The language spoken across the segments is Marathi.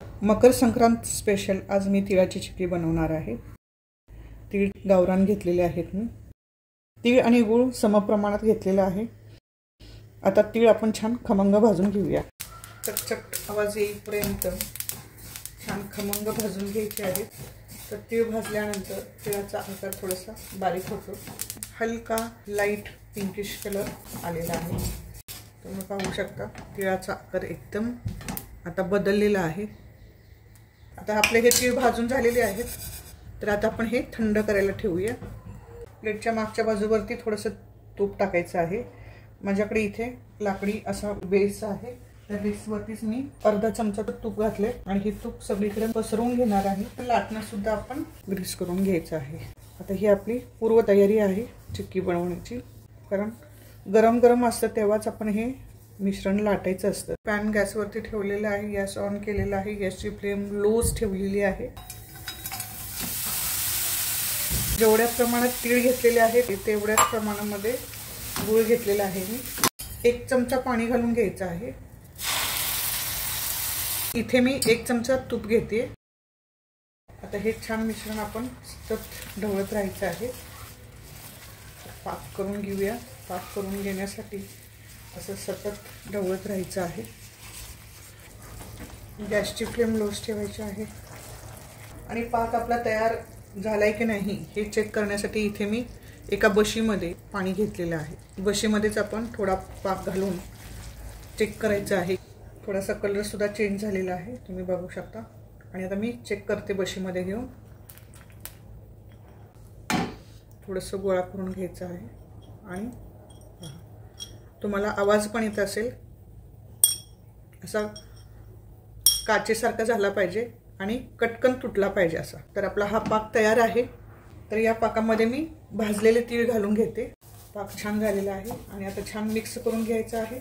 मकर संक्रांत स्पेशल आज मी तिळाची चिक्की बनवणार आहे। तीळ गावरान घेतलेले आहेत मी। तीळ आणि गूळ समप्रमाणात घेतलेला आहे। आता तीळ आपण छान खमंग भाजून घेऊया। चटचट आवाज येईपर्यंत छान खमंग भाजून घ्यायचे आहेत। तर तीळ भाजल्यानंतर तिळाचा आकार थोडासा बारीक होतो। हलका लाईट पिंकिश कलर आलेला आहे। तुम्ही पाहू शकता तिळाचा आकार एकदम आता बदललेला आहे। आता आपले हे तीळ भाजून झालेले आहेत। तर आता आपण हे थंड करायला ठेवूया। प्लेटच्या मागच्या बाजूवरती थोडंसं तूप टाकायचं आहे। माझ्याकडे इथे लाकडी असा बेस आहे। त्या बेसवरतीच मी अर्धा चमचा तूप घातले आणि हे तूप सगळीकडे पसरवून घेणार आहे। तर लाटणं सुद्धा आपण ग्रीस करून घ्यायचं आहे। आता ही आपली पूर्व तयारी आहे चिक्की बनवण्याची। कारण गरम गरम असतं तेव्हाच आपण हे मिश्रण लाटायचं असतं। पॅन गॅसवरती ठेवलेला आहे। गॅस ऑन केलेला आहे। गॅसची फ्लेम लोच ठेवलेली आहे। जेवढ्या प्रमाणात तीळ घेतलेले आहेत तेवढ्याच प्रमाणामध्ये गूळ घेतलेला आहे मी। 1 चमचा पाणी घालून घ्यायचं आहे। इथे मी 1 चमचा तूप घेते। आता हे छान मिश्रण आपण सतत ढवळत राहायचं आहे। पाक करून घेऊया। पाक करून घेण्यासाठी असं सतत ढवळत राहायचं आहे। गॅसची फ्लेम लोच ठेवायची आहे आणि पाक आपला तयार झालाय की नाही हे चेक करण्यासाठी इथे मी एका बशीमध्ये पाणी घेतलेलं आहे। बशीमध्येच आपण थोडा पाक घालून चेक करायचं आहे। थोडासा कलर सुद्धा चेंज झालेला आहे तुम्ही बघू शकता। आणि आता मी चेक करते बशीमध्ये घेऊन। थोडंसं गोळा करून घ्यायचं आहे आणि तुम्हाला आवाज पण येत असेल असा काचेसारखा झाला पाहिजे आणि कटकन तुटला पाहिजे असा। तर आपला हा पाक तयार आहे। तर या पाकामध्ये मी भाजलेले तीळ घालून घेते। पाक छान झालेला आहे आणि आता छान मिक्स करून घ्यायचं आहे।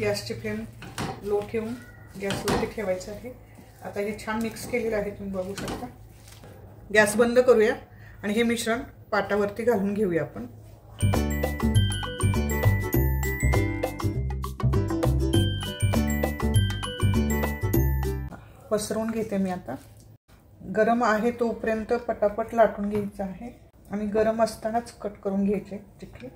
गॅसची फ्लेम लो ठेवून गॅसवरती ठेवायचं आहे। आता हे छान मिक्स केलेलं आहे तुम्ही बघू शकता। गॅस बंद करूया आणि हे मिश्रण पाटावरती घालून घेऊया आपण। पसरवून घेते मी आता। गरम आहे तोपर्यंत पटापट लाटून घ्यायचं आहे आणि गरम असतानाच कट करून घ्यायचे चिक्की।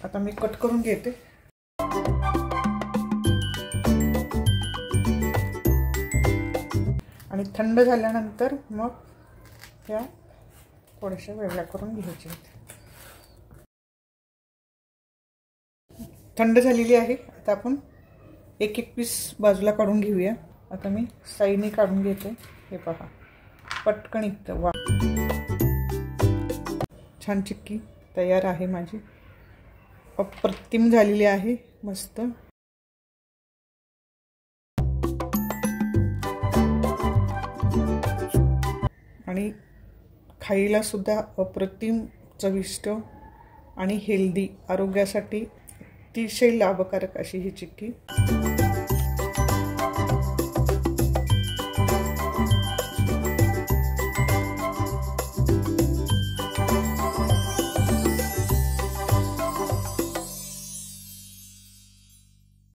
आता मी कट करून घेते। आणि थंड झाल्यानंतर मग ह्या थोड्याशा वेगळ्या करून घ्यायच्या। थंड झालेली आहे। आता आपण एक एक पीस बाजूला काढून घेऊया। आता मी साईडने काढून घेते। हे पहा पटकन इतकं वा छान चिक्की तयार आहे माझी। अप्रतिम झालेली आहे मस्त। आणि खायला सुद्धा अप्रतिम चविष्ट आणि हेल्दी आरोग्यासाठी अतिशय लाभकारक अशी ही चिक्की।